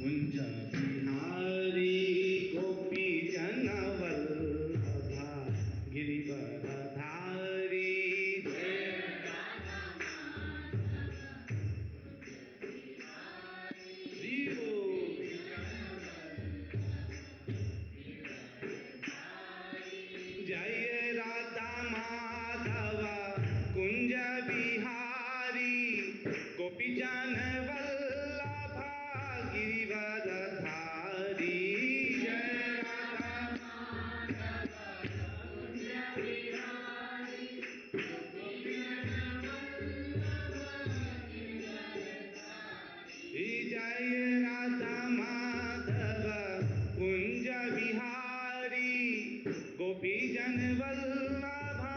कुंज बिहारी गोपी जनवल्लभा गिरिवरधारी जय राधा माधव कुंज बिहारी गोपी जन वल्लभा गिरिवरधारी जय राधा माधव कुंज बिहारी गोपी जन वल्लभा गिरिवरधारी जय राधा माधव कुंज बिहारी गोपी जन वल्लभा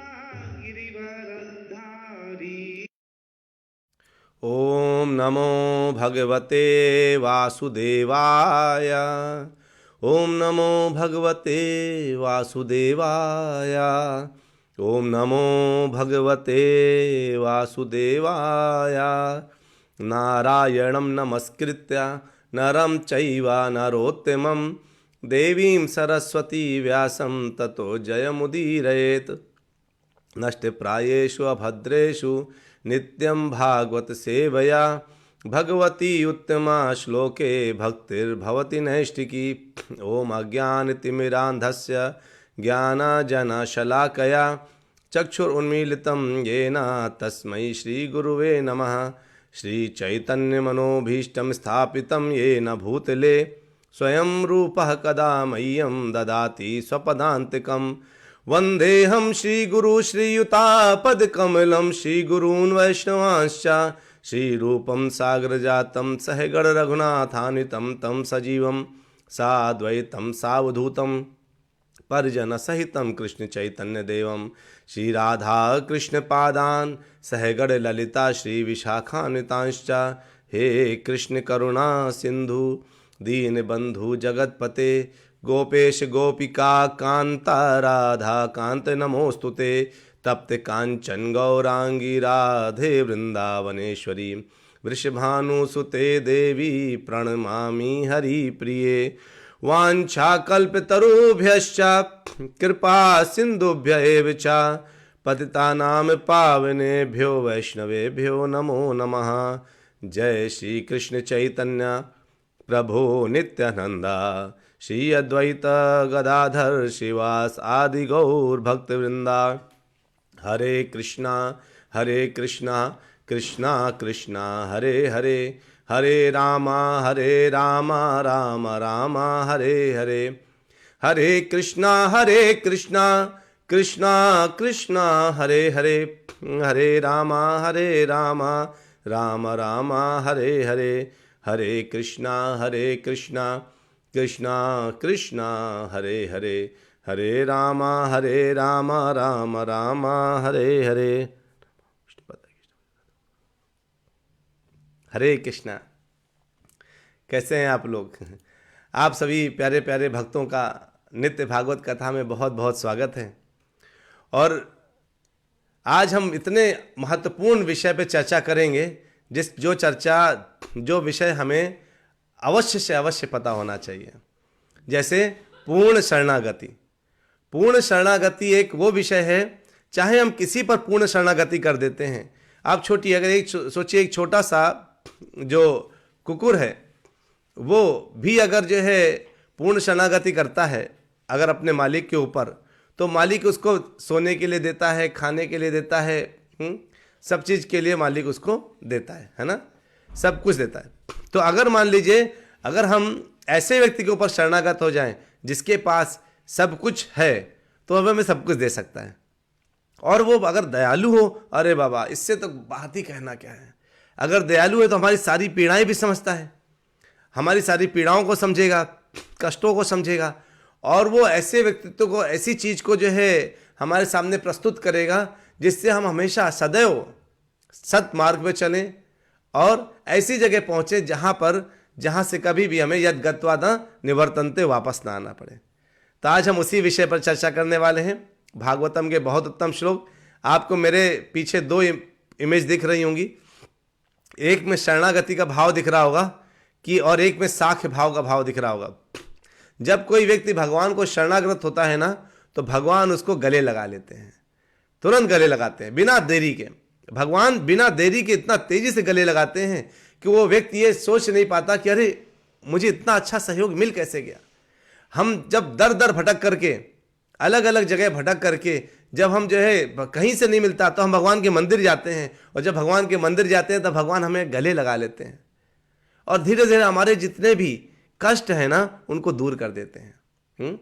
गिरिवरधारी। ओम नमो भगवते वासुदेवाय। ओम नमो भगवते वासुदेवाय। ओम नमो भगवते वासुदेवाय। नारायणं नमस्कृत्य नरं चैव नरोत्तमं देवीं सरस्वती व्यासं ततो जयमुदीरयेत्। नष्टप्रायेषु अभद्रेषु नित्यं भागवत सेवया भगवती उत्तमा श्लोके भक्तिर्भवति नैष्टिकी। ओम अज्ञानतिमिरान्धस्य ज्ञानाञ्जनशलाकया चक्षुरुन्मीलितं येन तस्मै श्रीगुरुवे नमः। श्रीचैतन्यमनोभीष्टं स्थापितं येन भूतले स्वयं रूपः कदा मह्यं ददाति स्वपदान्तिकं। वन्देऽहं श्रीगुरु श्रीयुतापदकमलं श्रीगुरून् वैष्णवांश्च श्रीरूपं सागरजातं सहगण रघुनाथान्वितं तं सजीवं साद्वैतं सावधूतं परिजनसहितं कृष्णचैतन्यदेवं श्रीराधा कृष्णपादान् सहगण ललिता श्रीविशाखान्वितांश्च। हे कृष्ण करुणा सिन्धु दीनबन्धु जगत्पते गोपेश गोपिका कान्ता राधा कान्त नमोस्तुते। तप्त कांचन गौरांगी राधे वृंदावनेश्वरी वृषभानुसुते देवी प्रणमामि हरिप्रिये। वाञ्छाकल्पतरुभ्यश्च कृपा सिन्धुभ्य एव च पतितानां पावनेभ्यो वैष्णवेभ्यो नमो नमः। जय श्री कृष्ण चैतन्य प्रभो नित्यानंदा श्री अद्वैत गदाधर श्रीवास आदि गौर भक्तवृंदा। हरे कृष्णा कृष्णा कृष्णा हरे हरे हरे रामा रामा रामा हरे हरे। हरे कृष्णा कृष्णा कृष्णा हरे हरे हरे रामा रामा रामा हरे हरे। हरे कृष्णा कृष्णा कृष्णा हरे हरे हरे रामा रामा हरे हरे। हरे कृष्णा। कैसे हैं आप लोग? आप सभी प्यारे प्यारे भक्तों का नित्य भागवत कथा में बहुत बहुत स्वागत है। और आज हम इतने महत्वपूर्ण विषय पे चर्चा करेंगे जो विषय हमें अवश्य से अवश्य पता होना चाहिए। जैसे पूर्ण शरणागति। पूर्ण शरणागति एक वो विषय है, चाहे हम किसी पर पूर्ण शरणागति कर देते हैं। आप सोचिए एक छोटा सा जो कुकुर है, वो भी अगर जो है पूर्ण शरणागति करता है अगर अपने मालिक के ऊपर, तो मालिक उसको सोने के लिए देता है, खाने के लिए देता है, सब चीज़ के लिए मालिक उसको देता है ना, सब कुछ देता है। तो अगर मान लीजिए अगर हम ऐसे व्यक्ति के ऊपर शरणागत हो जाएं जिसके पास सब कुछ है, तो हमें सब कुछ दे सकता है। और वो अगर दयालु हो, अरे बाबा इससे तो बात ही कहना क्या है। अगर दयालु है तो हमारी सारी पीड़ाएं भी समझता है, हमारी सारी पीड़ाओं को समझेगा, कष्टों को समझेगा, और वो ऐसे व्यक्तित्व को, ऐसी चीज़ को जो है हमारे सामने प्रस्तुत करेगा जिससे हम हमेशा सदैव सत मार्ग पे चलें और ऐसी जगह पहुँचे जहाँ से कभी भी हमें यद गत्वा न निवर्तन्ते वापस ना आना पड़े। तो आज हम उसी विषय पर चर्चा करने वाले हैं। भागवतम के बहुत उत्तम श्लोक आपको मेरे पीछे दो इमेज दिख रही होंगी। एक में शरणागति का भाव दिख रहा होगा कि और एक में साख्य भाव का भाव दिख रहा होगा। जब कोई व्यक्ति भगवान को शरणागत होता है ना, तो भगवान उसको गले लगा लेते हैं, तुरंत गले लगाते हैं बिना देरी के। भगवान बिना देरी के इतना तेजी से गले लगाते हैं कि वो व्यक्ति ये सोच नहीं पाता कि अरे मुझे इतना अच्छा सहयोग मिल कैसे गया। हम जब दर दर भटक करके, अलग अलग जगह भटक करके, जब हम जो है कहीं से नहीं मिलता तो हम भगवान के मंदिर जाते हैं, और जब भगवान के मंदिर जाते हैं तब भगवान हमें गले लगा लेते हैं और धीरे धीरे हमारे जितने भी कष्ट हैं ना उनको दूर कर देते हैं।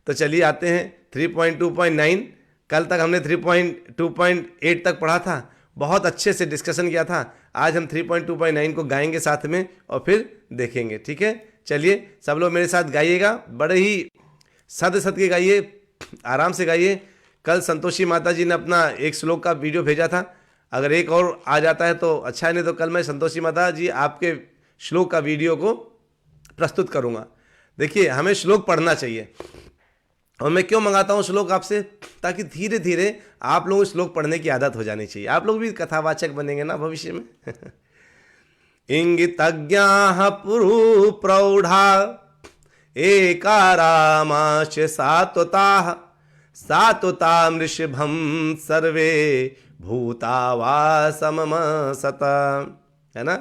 तो चलिए आते हैं 3.2.9। कल तक हमने 3.2.8 तक पढ़ा था, बहुत अच्छे से डिस्कशन किया था। आज हम 3.2.9 को गाएंगे साथ में और फिर देखेंगे, ठीक है। चलिए सब लोग मेरे साथ गाइएगा, बड़े ही सद सद के गाइए, आराम से गाइए। कल संतोषी माता जी ने अपना एक श्लोक का वीडियो भेजा था, अगर एक और आ जाता है तो अच्छा है, नहीं तो कल मैं संतोषी माता जी आपके श्लोक का वीडियो को प्रस्तुत करूंगा। देखिए हमें श्लोक पढ़ना चाहिए, और मैं क्यों मंगाता हूँ श्लोक आपसे, ताकि धीरे धीरे आप लोगों को श्लोक पढ़ने की आदत हो जानी चाहिए, आप लोग भी कथावाचक बनेंगे ना भविष्य में। इंगितज्ञाः पुरु प्रौढ़ा एकारामाश सात्वताः सात्वतां ऋषभं सर्वे भूतावा सममसत, है ना।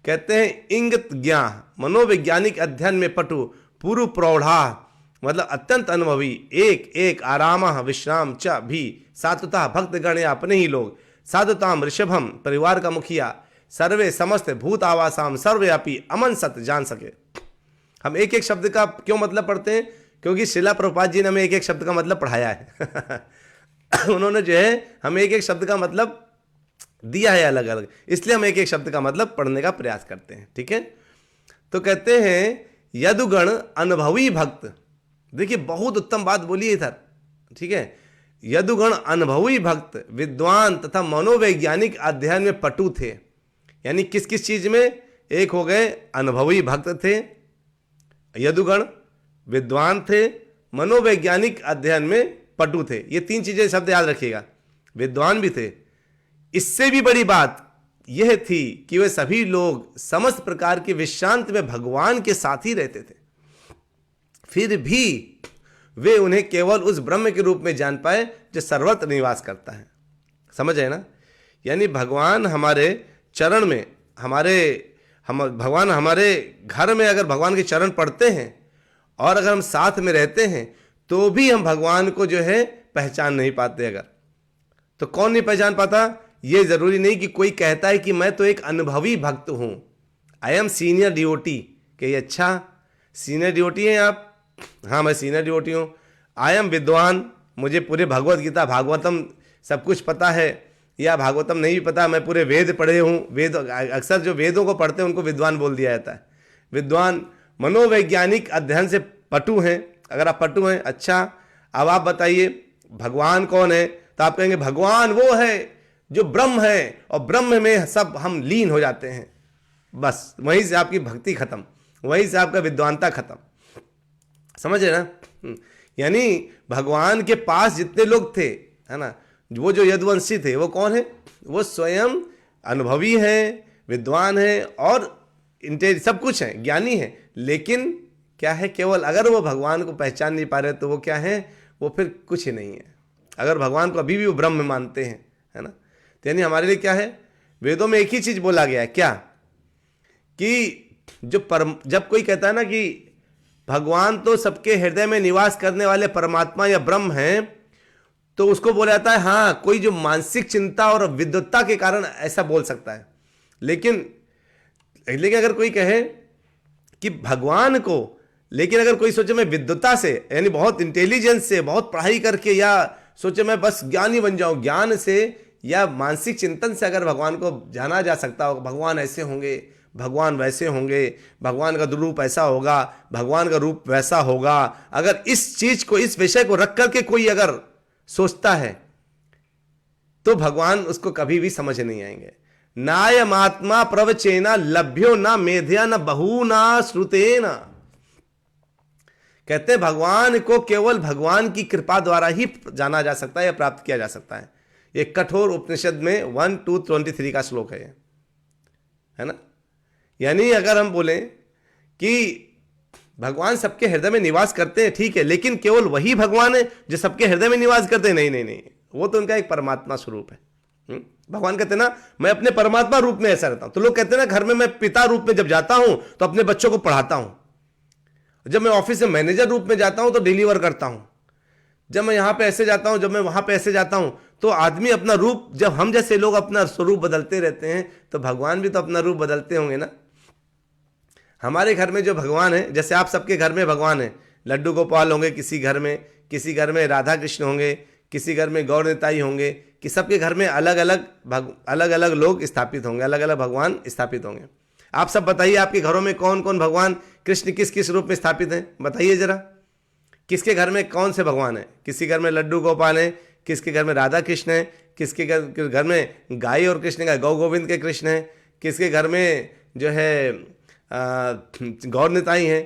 कहते हैं इंगित ज्ञान, मनोवैज्ञानिक अध्ययन में पटु, पूर्व प्रौढ़ा मतलब अत्यंत अनुभवी, एक एक आराम विश्राम च भी, सात्वता भक्तगण या अपने ही लोग, साधुताम ऋषभम परिवार का मुखिया, सर्वे समस्त भूत आवासाम सर्वव्यापी अमन सत जान सके। हम एक एक शब्द का क्यों मतलब पढ़ते हैं, क्योंकि शिला प्रभुपाद जी ने हमें एक एक शब्द का मतलब पढ़ाया है। उन्होंने जो है हमें एक एक शब्द का मतलब दिया है अलग अलग, इसलिए हम एक एक शब्द का मतलब पढ़ने का प्रयास करते हैं, ठीक है। तो कहते हैं यदुगण अनुभवी भक्त, देखिए बहुत उत्तम बात बोली है इधर, ठीक है। यदुगण अनुभवी भक्त विद्वान तथा मनोवैज्ञानिक अध्ययन में पटु थे, यानी किस किस चीज में, एक हो गए अनुभवी भक्त थे, यदुगण विद्वान थे, मनोवैज्ञानिक अध्ययन में पटु थे। ये तीन चीजें शब्द याद रखिएगा, विद्वान भी थे। इससे भी बड़ी बात यह थी कि वे सभी लोग समस्त प्रकार के विश्रांत में भगवान के साथ ही रहते थे, फिर भी वे उन्हें केवल उस ब्रह्म के रूप में जान पाए जो सर्वत्र निवास करता है। समझ है ना, यानी भगवान हमारे चरण में, भगवान हमारे घर में अगर भगवान के चरण पड़ते हैं और अगर हम साथ में रहते हैं तो भी हम भगवान को जो है पहचान नहीं पाते। अगर तो कौन नहीं पहचान पाता, ये जरूरी नहीं कि कोई कहता है कि मैं तो एक अनुभवी भक्त हूं, आई एम सीनियर डिवोटी, कि अच्छा सीनियर डिवोटी हैं आप, हाँ मैं सीनियर डिवोटी हूँ। आई एम विद्वान, मुझे पूरे भगवत गीता भागवतम सब कुछ पता है, या भागवतम नहीं भी पता, मैं पूरे वेद पढ़े हूँ। वेद अक्सर जो वेदों को पढ़ते हैं उनको विद्वान बोल दिया जाता है। विद्वान मनोवैज्ञानिक अध्ययन से पटु हैं, अगर आप पटु हैं, अच्छा अब आप बताइए भगवान कौन है, तो आप कहेंगे भगवान वो है जो ब्रह्म है, और ब्रह्म में सब हम लीन हो जाते हैं, बस वहीं से आपकी भक्ति खत्म, वहीं से आपका विद्वानता खत्म। समझ रहे ना, यानी भगवान के पास जितने लोग थे, है ना, वो जो यदुवंशी थे वो कौन है, वो स्वयं अनुभवी हैं, विद्वान हैं और सब कुछ है, ज्ञानी है, लेकिन क्या है, केवल अगर वो भगवान को पहचान नहीं पा रहे तो वो क्या है, वो फिर कुछ ही नहीं है। अगर भगवान को अभी भी वो ब्रह्म मानते हैं, है ना, तो यानी हमारे लिए क्या है, वेदों में एक ही चीज बोला गया है, क्या, कि जब कोई कहता है ना कि भगवान तो सबके हृदय में निवास करने वाले परमात्मा या ब्रह्म हैं, तो उसको बोला जाता है हाँ कोई जो मानसिक चिंता और विद्वत्ता के कारण ऐसा बोल सकता है। लेकिन अगर कोई कहे कि भगवान को, लेकिन अगर कोई सोचे मैं विद्वत्ता से, यानी बहुत इंटेलिजेंस से, बहुत पढ़ाई करके, या सोचे मैं बस ज्ञानी बन जाऊं, ज्ञान से या मानसिक चिंतन से अगर भगवान को जाना जा सकता हो, भगवान ऐसे होंगे, भगवान वैसे होंगे, भगवान का रूप ऐसा होगा, भगवान का रूप वैसा होगा, अगर इस चीज को, इस विषय को रख करके कोई अगर सोचता है तो भगवान उसको कभी भी समझ नहीं आएंगे। नायमात्मा प्रवचेना लभ्यो ना मेध्या न बहु ना श्रुतेना, कहते हैं भगवान को केवल भगवान की कृपा द्वारा ही जाना जा सकता है या प्राप्त किया जा सकता है। ये कठोर उपनिषद में 1:23 का श्लोक है ना। यानी अगर हम बोलें कि भगवान सबके हृदय में निवास करते हैं, ठीक है, लेकिन केवल वही भगवान है जो सबके हृदय में निवास करते हैं? नहीं नहीं नहीं, वो तो उनका एक परमात्मा स्वरूप है। भगवान कहते हैं ना, मैं अपने परमात्मा रूप में ऐसा रहता हूं। तो लोग कहते हैं ना, घर में मैं पिता रूप में जब जाता हूं तो अपने बच्चों को पढ़ाता हूं, जब मैं ऑफिस में मैनेजर रूप में जाता हूं तो डिलीवर करता हूं, जब मैं यहां पे ऐसे जाता हूं, जब मैं वहां पे ऐसे जाता हूं। तो आदमी अपना रूप, जब हम जैसे लोग अपना स्वरूप बदलते रहते हैं, तो भगवान भी तो अपना रूप बदलते होंगे ना। हमारे घर में जो भगवान है, जैसे आप सबके घर में भगवान है, लड्डू गोपाल होंगे किसी घर में राधा कृष्ण होंगे, किसी घर में गौर निताई होंगे, कि सबके घर में अलग अलग लोग स्थापित होंगे, अलग अलग भगवान स्थापित होंगे। आप सब बताइए, आपके घरों में कौन कौन भगवान कृष्ण किस किस रूप में स्थापित हैं? बताइए जरा, किसके घर में कौन से भगवान है? किसी घर में लड्डू गोपाल है, किसके घर में राधा कृष्ण है, किसके घर में गाय और कृष्ण का गौ गोविंद के कृष्ण है, किसके घर में जो है गौर निताई है।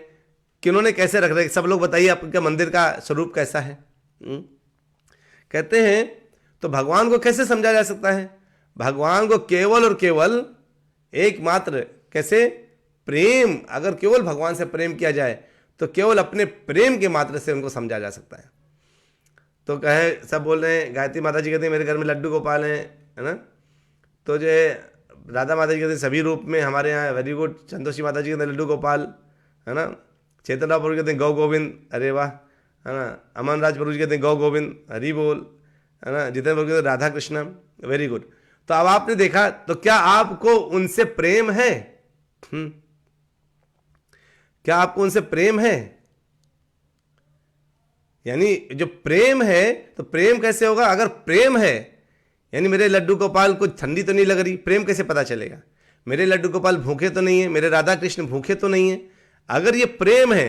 किन्होंने कैसे रख रहे? सब लोग बताइए, आपके मंदिर का स्वरूप कैसा है? कहते हैं तो भगवान को कैसे समझा जा सकता है? भगवान को केवल और केवल एकमात्र कैसे? प्रेम। अगर केवल भगवान से प्रेम किया जाए तो केवल अपने प्रेम के मात्र से उनको समझा जा सकता है। तो कहे, सब बोल रहे हैं, गायत्री माता जी कहते हैं मेरे घर में लड्डू गोपाल हैं, है ना। तो जो है राधा माता जी कहते हैं सभी रूप में हमारे यहाँ, वेरी गुड। संतोषी माता जी कहते हैं लड्डू गोपाल, है ना। चेतन राव कहते हैं गौ गोविंद, अरे वाह, है ना। अमन राज प्रभु जी कहते हैं गौ गोविंद, हरि बोल, है ना। जितेंद्र प्रभु कहते हैं राधा कृष्ण, वेरी गुड। तो अब आपने देखा, तो क्या आपको उनसे प्रेम है? क्या आपको उनसे प्रेम है? यानी जो प्रेम है, तो प्रेम कैसे होगा? अगर प्रेम है, यानी मेरे लड्डू गोपाल को ठंडी तो नहीं लग रही, प्रेम कैसे पता चलेगा? मेरे लड्डू गोपाल भूखे तो नहीं है, मेरे राधा कृष्ण भूखे तो नहीं है। अगर ये प्रेम है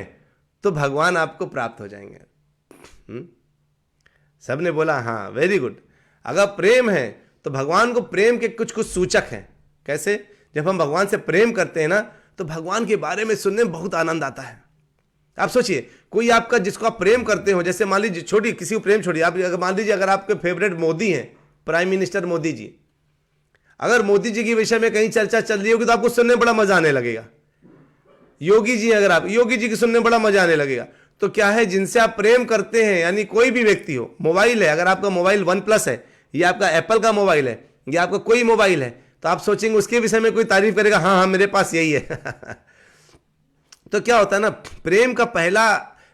तो भगवान आपको प्राप्त हो जाएंगे। सबने बोला हाँ, वेरी गुड। अगर प्रेम है तो भगवान को प्रेम के कुछ कुछ सूचक हैं। कैसे? जब हम भगवान से प्रेम करते हैं ना, तो भगवान के बारे में सुनने में बहुत आनंद आता है। आप सोचिए, कोई आपका, जिसको आप प्रेम करते हो, जैसे मान लीजिए, छोड़िए किसी को प्रेम छोड़िए, आप अगर मान लीजिए अगर आपके फेवरेट मोदी हैं, प्राइम मिनिस्टर मोदी जी, अगर मोदी जी के विषय में कहीं चर्चा चल रही होगी तो आपको सुनने में बड़ा मजा आने लगेगा। योगी जी, अगर आप योगी जी की सुनने में बड़ा मजा आने लगेगा। तो क्या है, जिनसे आप प्रेम करते हैं, यानी कोई भी व्यक्ति हो, मोबाइल है, अगर आपका मोबाइल OnePlus है, या आपका एप्पल का मोबाइल है, या आपका कोई मोबाइल है, तो आप सोचेंगे उसके विषय में कोई तारीफ करेगा, हाँ हाँ मेरे पास यही है। तो क्या होता है ना, प्रेम का पहला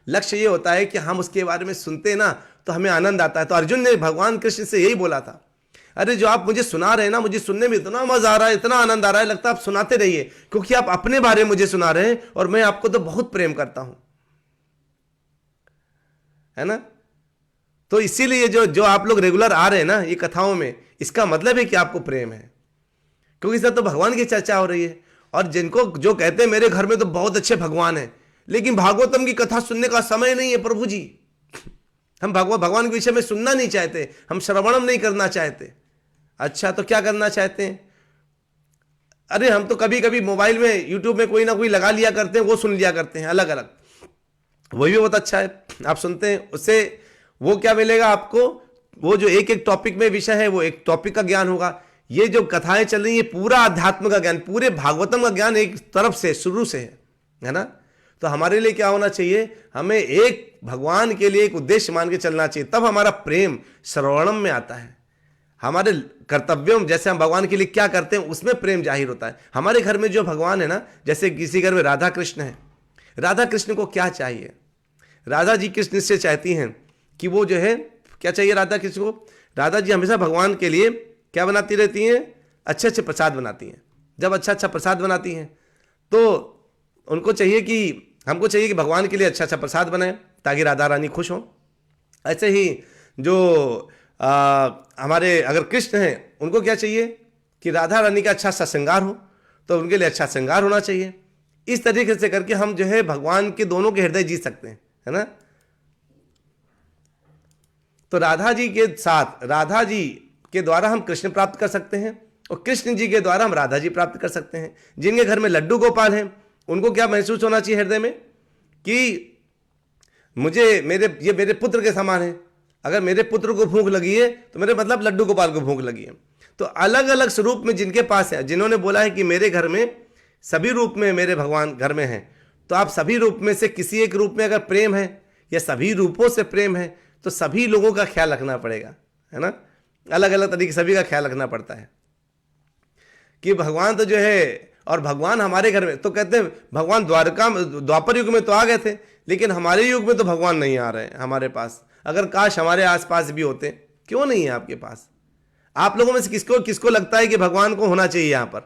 लक्ष्य ये होता है कि हम उसके बारे में सुनते हैं ना, तो हमें आनंद आता है। तो अर्जुन ने भगवान कृष्ण से यही बोला था, अरे जो आप मुझे सुना रहे हैं ना, मुझे सुनने में इतना मजा आ रहा है, इतना आनंद आ रहा है, लगता है आप सुनाते रहिए, क्योंकि आप अपने बारे में मुझे सुना रहे हैं और मैं आपको तो बहुत प्रेम करता हूं, है ना। तो इसीलिए जो आप लोग रेगुलर आ रहे हैं ना ये कथाओं में, इसका मतलब है कि आपको प्रेम है, क्योंकि सर तो भगवान की चर्चा हो रही है। और जिनको जो कहते हैं मेरे घर में तो बहुत अच्छे भगवान हैं, लेकिन भागवतम की कथा सुनने का समय नहीं है प्रभु जी, हम भगवान के विषय में सुनना नहीं चाहते, हम श्रवणम नहीं करना चाहते। अच्छा, तो क्या करना चाहते हैं? अरे हम तो कभी कभी मोबाइल में, यूट्यूब में कोई ना कोई लगा लिया करते हैं, वो सुन लिया करते हैं अलग अलग, वही भी बहुत अच्छा है, आप सुनते हैं, उससे वो क्या मिलेगा आपको? वो जो एक एक टॉपिक में विषय है, वो एक टॉपिक का ज्ञान होगा। ये जो कथाएं चल रही है, पूरा अध्यात्म का ज्ञान, पूरे भागवतम का ज्ञान एक तरफ से शुरू से है ना। तो हमारे लिए क्या होना चाहिए? हमें एक भगवान के लिए एक उद्देश्य मान के चलना चाहिए, तब हमारा प्रेम श्रवणम में आता है। हमारे कर्तव्यों, जैसे हम भगवान के लिए क्या करते हैं, उसमें प्रेम जाहिर होता है। हमारे घर में जो भगवान है ना, जैसे किसी घर में राधा कृष्ण है, राधा कृष्ण को क्या चाहिए? राधा जी कृष्ण से चाहती हैं कि वो जो है, क्या चाहिए राधा कृष्ण को? राधा जी हमेशा भगवान के लिए क्या बनाती रहती हैं? अच्छे अच्छे प्रसाद बनाती हैं। जब अच्छा अच्छा प्रसाद बनाती हैं तो उनको चाहिए कि, हमको चाहिए कि भगवान के लिए अच्छा अच्छा प्रसाद बनाए ताकि राधा रानी खुश हो। ऐसे ही जो हमारे अगर कृष्ण हैं, उनको क्या चाहिए कि राधा रानी का अच्छा सा श्रृंगार हो, तो उनके लिए अच्छा श्रृंगार होना चाहिए। इस तरीके से करके हम जो है भगवान के दोनों के हृदय जीत सकते हैं, है ना। तो राधा जी के साथ, राधा जी के द्वारा हम कृष्ण प्राप्त कर सकते हैं, और कृष्ण जी के द्वारा हम राधा जी प्राप्त कर सकते हैं। जिनके घर में लड्डू गोपाल हैं, उनको क्या महसूस होना चाहिए हृदय में कि मुझे मेरे पुत्र के समान है। अगर मेरे पुत्र को भूख लगी है तो मेरे मतलब लड्डू गोपाल को भूख लगी है। तो अलग अलग स्वरूप में जिनके पास है, जिन्होंने बोला है कि मेरे घर में सभी रूप में मेरे भगवान घर में हैं, तो आप सभी रूप में से किसी एक रूप में अगर प्रेम है या सभी रूपों से प्रेम है तो सभी लोगों का ख्याल रखना पड़ेगा, है ना। अलग अलग तरीके सभी का ख्याल रखना पड़ता है कि भगवान तो जो है, और भगवान हमारे घर में, तो कहते हैं भगवान द्वापर युग में तो आ गए थे, लेकिन हमारे युग में तो भगवान नहीं आ रहे हैं हमारे पास। अगर काश हमारे आसपास भी होते, क्यों नहीं है आपके पास? आप लोगों में से किसको किसको लगता है कि भगवान को होना चाहिए यहाँ पर?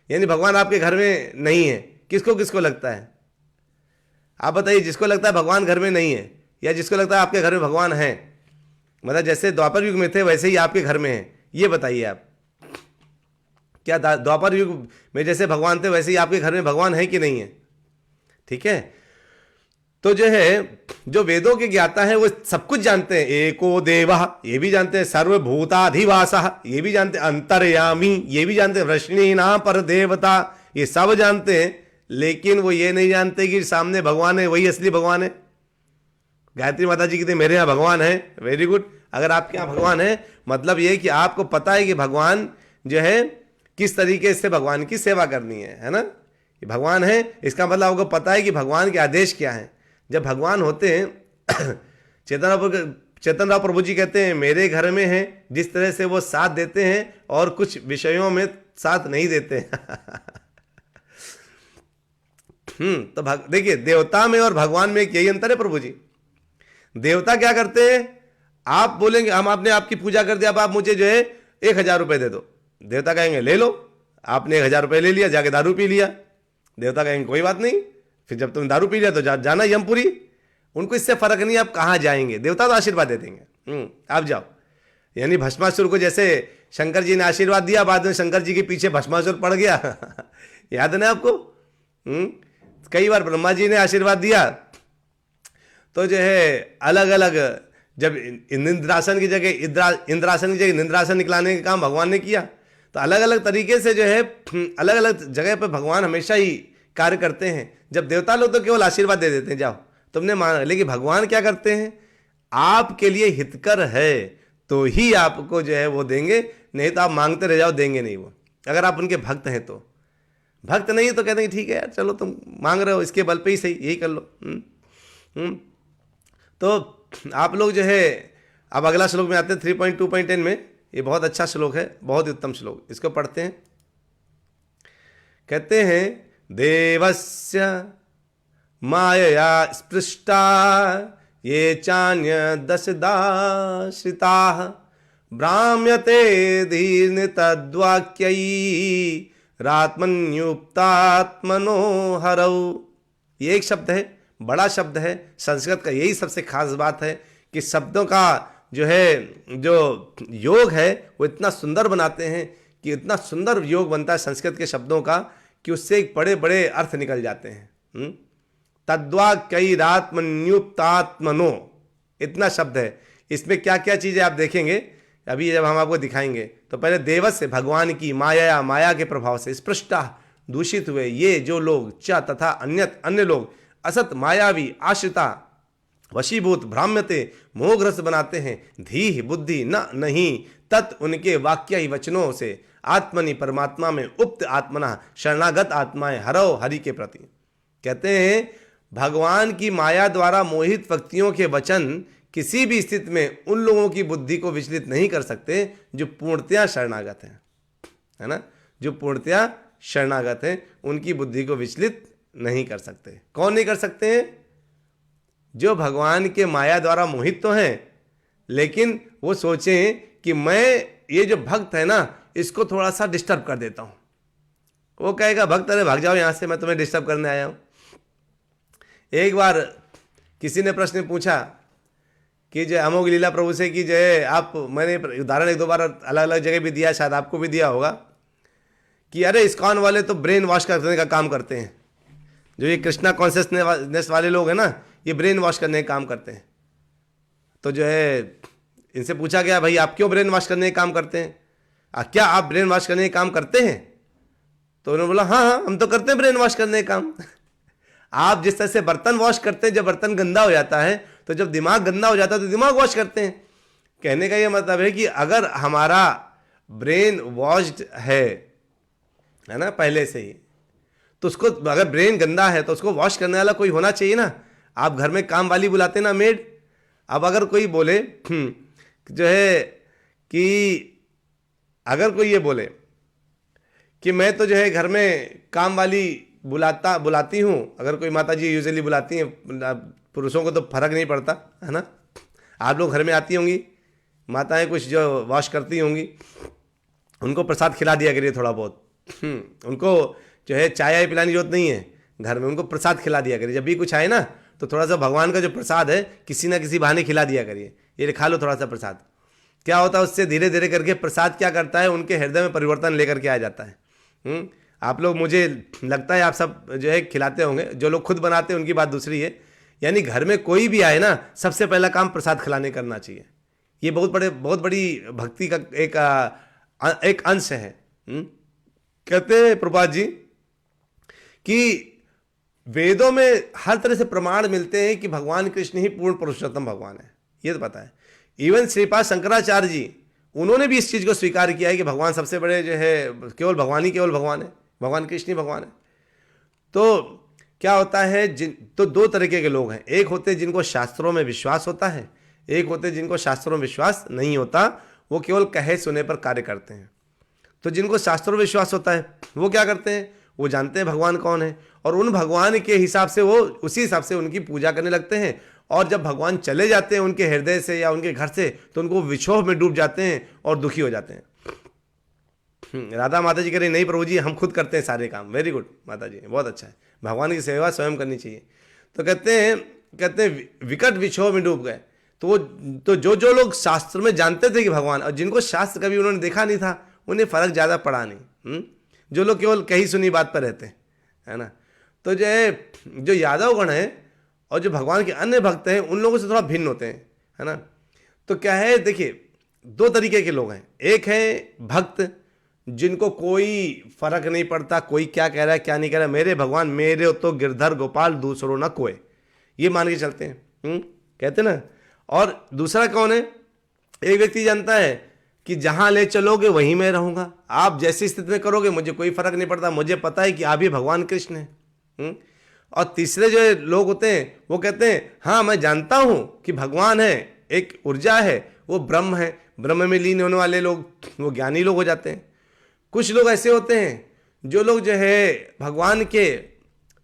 यानी भगवान आपके घर में नहीं है, किसको किसको लगता है? आप बताइए, जिसको लगता है भगवान घर में नहीं है, या जिसको लगता है आपके घर में भगवान है, मतलब जैसे द्वापर युग में थे वैसे ही आपके घर में है, ये बताइए आप। क्या द्वापर युग में जैसे भगवान थे वैसे ही आपके घर में भगवान है कि नहीं है? ठीक है, तो जो है, जो वेदों के ज्ञाता है वो सब कुछ जानते हैं। एको देवा, ये भी जानते हैं। सर्वभूताधिवासः, ये भी जानते हैं। अंतर्यामी, ये भी जानते हैं। वृष्णीना पर देवता, ये सब जानते हैं, लेकिन वो ये नहीं जानते कि सामने भगवान है, वही असली भगवान है। गायत्री माता जी कहते मेरे यहाँ भगवान है। वेरी गुड, अगर आपके यहाँ भगवान है मतलब ये कि आपको पता है कि भगवान जो है किस तरीके से भगवान की सेवा करनी है ना। भगवान है इसका मतलब आपको पता है कि भगवान के आदेश क्या हैं। जब भगवान होते हैं चेतन राव प्रभु जी कहते हैं मेरे घर में है, जिस तरह से वो साथ देते हैं और कुछ विषयों में साथ नहीं देते तो देखिए, देवता में और भगवान में यही अंतर है प्रभु जी। देवता क्या करते हैं, आप बोलेंगे हम आपने आपकी पूजा कर दिया, अब आप मुझे जो है 1000 रुपए दे दो। देवता कहेंगे ले लो। आपने 1000 रुपए ले लिया, जाके दारू पी लिया। देवता कहेंगे कोई बात नहीं, फिर जब तुमने दारू पी लिया तो जाना यमपुरी। उनको इससे फर्क नहीं आप कहाँ जाएंगे, देवता तो आशीर्वाद दे देंगे, आप जाओ। यानी भस्मासुर को जैसे शंकर जी ने आशीर्वाद दिया, बाद में शंकर जी के पीछे भस्मासुर पड़ गया याद है ना आपको? कई बार ब्रह्मा जी ने आशीर्वाद दिया, तो जो है अलग अलग, जब इंद्रासन की जगह इंद्रासन की जगह निंद्रासन निकलाने का काम भगवान ने किया। तो अलग अलग तरीके से जो है अलग अलग जगह पर भगवान हमेशा ही कार्य करते हैं। जब देवता लोग तो केवल आशीर्वाद दे देते हैं, जाओ तुमने मांगा, लेकिन भगवान क्या करते हैं, आपके लिए हितकर है तो ही आपको जो है वो देंगे, नहीं तो आप मांगते रह जाओ, देंगे नहीं वो। अगर आप उनके भक्त हैं तो। भक्त नहीं तो कहते हैं ठीक है यार चलो तुम मांग रहे हो इसके बल पे ही सही, यही कर लो। तो आप लोग जो है, अब अगला श्लोक में आते हैं 3.2.10 में। ये बहुत अच्छा श्लोक है, बहुत ही उत्तम श्लोक, इसको पढ़ते हैं। कहते हैं देवस्य मायया स्पृष्टा ये चान्य दशदाश्रिताः भ्राम्यते दीर्न तद्वाक्यै रात्मन्युक्तात्मनो हरौ। ये एक शब्द है, बड़ा शब्द है संस्कृत का। यही सबसे खास बात है कि शब्दों का जो है जो योग है वो इतना सुंदर बनाते हैं कि इतना सुंदर योग बनता है संस्कृत के शब्दों का कि उससे एक बड़े बड़े अर्थ निकल जाते हैं। तद्वाक्यैरात्मन्युक्तात्मनो, इतना शब्द है। इसमें क्या क्या चीज़ें आप देखेंगे अभी जब हम आपको दिखाएंगे। तो पहले देवस से, भगवान की माया, माया के प्रभाव से स्पृष्टा, दूषित हुए, ये जो लोग, च तथा अन्य लोग, असत मायावी आश्रिता, वशीभूत, भ्राम्यते, मोहग्रस्त बनाते हैं, धी बुद्धि न नहीं, तत् उनके वाक्य ही वचनों से, आत्मनि परमात्मा में, उक्त आत्मना शरणागत आत्माएं, हरव हरि के प्रति। कहते हैं भगवान की माया द्वारा मोहित व्यक्तियों के वचन किसी भी स्थिति में उन लोगों की बुद्धि को विचलित नहीं कर सकते जो पूर्णतया शरणागत हैं, है ना। जो पूर्णतया शरणागत हैं उनकी बुद्धि को विचलित नहीं कर सकते। कौन नहीं कर सकते हैं? जो भगवान के माया द्वारा मोहित तो हैं, लेकिन वो सोचें कि मैं ये जो भक्त है ना इसको थोड़ा सा डिस्टर्ब कर देता हूं। वो कहेगा भक्त अरे भाग जाओ यहां से, मैं तुम्हें डिस्टर्ब करने आया हूं। एक बार किसी ने प्रश्न पूछा कि जो अमोघ लीला प्रभु से कि जो है आप, मैंने उदाहरण 1-2 बार अलग अलग जगह भी दिया, शायद आपको भी दिया होगा, कि अरे इस्कॉन वाले तो ब्रेन वॉश करने का काम करते हैं। जो ये कृष्णा कॉन्शियसनेस वाले लोग हैं ना, ये ब्रेन वॉश करने का काम करते हैं। तो जो है इनसे पूछा गया भाई आप क्यों ब्रेन वॉश करने का काम करते हैं, क्या आप ब्रेन वॉश करने का काम करते हैं? तो उन्होंने बोला हाँ हम तो करते हैं ब्रेन वॉश करने का काम आप जिस तरह से बर्तन वॉश करते हैं, जब बर्तन गंदा हो जाता है, तो जब दिमाग गंदा हो जाता है तो दिमाग वॉश करते हैं। कहने का ये मतलब है कि अगर हमारा ब्रेन वॉश्ड है ना पहले से ही, तो उसको अगर ब्रेन गंदा है तो उसको वॉश करने वाला कोई होना चाहिए ना। आप घर में काम वाली बुलाते ना, मेड। अब अगर कोई बोले जो है कि अगर कोई ये बोले कि मैं तो जो है घर में काम वाली बुलाती हूँ, अगर कोई माता जी यूजुअली बुलाती हैं, पुरुषों को तो फर्क नहीं पड़ता है ना। आप लोग घर में आती होंगी माताएं, कुछ जो वॉश करती होंगी, उनको प्रसाद खिला दिया करिए थोड़ा बहुत। उनको जो है चाय पिलाने की जरूरत नहीं है घर में, उनको प्रसाद खिला दिया करिए। जब भी कुछ आए ना तो थोड़ा सा भगवान का जो प्रसाद है किसी ना किसी बहाने खिला दिया करिए, ये खा लो थोड़ा सा प्रसाद। क्या होता है उससे धीरे धीरे करके प्रसाद क्या करता है, उनके हृदय में परिवर्तन लेकर के आ जाता है। आप लोग, मुझे लगता है आप सब जो है खिलाते होंगे, जो लोग खुद बनाते हैं उनकी बात दूसरी है। यानी घर में कोई भी आए ना, सबसे पहला काम प्रसाद खिलाने करना चाहिए। ये बहुत बड़ी भक्ति का एक अंश है। कहते हैं प्रभुपाद जी कि वेदों में हर तरह से प्रमाण मिलते हैं कि भगवान कृष्ण ही पूर्ण पुरुषोत्तम भगवान है, ये तो पता है। इवन श्रीपाद शंकराचार्य जी, उन्होंने भी इस चीज को स्वीकार किया है कि भगवान सबसे बड़े जो है केवल भगवान है, भगवान कृष्ण ही भगवान है। तो क्या होता है, तो दो तरीके के लोग हैं, एक होते हैं जिनको शास्त्रों में विश्वास होता है, एक होते हैं जिनको शास्त्रों में विश्वास नहीं होता, वो केवल कहे सुने पर कार्य करते हैं। तो जिनको शास्त्रों में विश्वास होता है वो क्या करते हैं, वो जानते हैं भगवान कौन है और उन भगवान के हिसाब से वो उसी हिसाब से उनकी पूजा करने लगते हैं। और जब भगवान चले जाते हैं उनके हृदय से या उनके घर से, तो उनको विक्षोभ में डूब जाते हैं और दुखी हो जाते हैं। राधा माता जी कह रही नहीं प्रभु जी हम खुद करते हैं सारे काम। वेरी गुड माता जी, बहुत अच्छा है, भगवान की सेवा स्वयं करनी चाहिए। तो कहते हैं विकट विक्षोभ में डूब गए। तो जो लोग शास्त्र में जानते थे कि भगवान, और जिनको शास्त्र कभी उन्होंने देखा नहीं था, उन्हें फर्क ज़्यादा पड़ा नहीं। जो लोग केवल कही सुनी बात पर रहते हैं, है ना। तो जो यादव गण है और जो भगवान के अन्य भक्त हैं, उन लोगों से थोड़ा भिन्न होते हैं, है ना। तो क्या है, देखिए दो तरीके के लोग हैं। एक है भक्त जिनको कोई फर्क नहीं पड़ता कोई क्या कह रहा है क्या नहीं कह रहा है, मेरे भगवान मेरे तो गिरधर गोपाल दूसरों ना कोई, ये मान के चलते हैं, कहते ना। और दूसरा कौन है, एक व्यक्ति जानता है कि जहां ले चलोगे वहीं मैं रहूंगा, आप जैसी स्थिति में करोगे मुझे कोई फर्क नहीं पड़ता, मुझे पता है कि आप ही भगवान कृष्ण हैं। और तीसरे जो लोग होते हैं वो कहते हैं हाँ मैं जानता हूं कि भगवान है, एक ऊर्जा है, वो ब्रह्म है, ब्रह्म में लीन होने वाले लोग वो ज्ञानी लोग हो जाते हैं। कुछ लोग ऐसे होते हैं जो लोग जो है भगवान के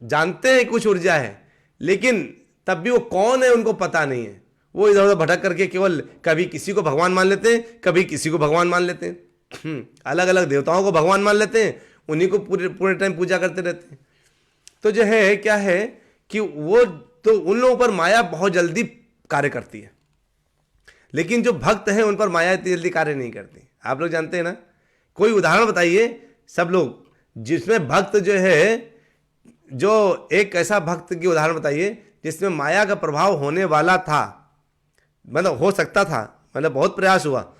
जानते हैं कुछ ऊर्जा है, लेकिन तब भी वो कौन है उनको पता नहीं है। वो इधर उधर भटक करके केवल कभी किसी को भगवान मान लेते हैं, कभी किसी को भगवान मान लेते हैं, अलग अलग देवताओं को भगवान मान लेते हैं, उन्हीं को पूरे टाइम पूजा करते रहते हैं। तो जो है क्या है कि वो तो उन लोगों पर माया बहुत जल्दी कार्य करती है, लेकिन जो भक्त हैं उन पर माया इतनी जल्दी कार्य नहीं करती। आप लोग जानते हैं ना, कोई उदाहरण बताइए सब लोग जिसमें भक्त जो है, जो एक ऐसा भक्त की उदाहरण बताइए जिसमें माया का प्रभाव होने वाला था, मतलब हो सकता था, मतलब बहुत प्रयास हुआ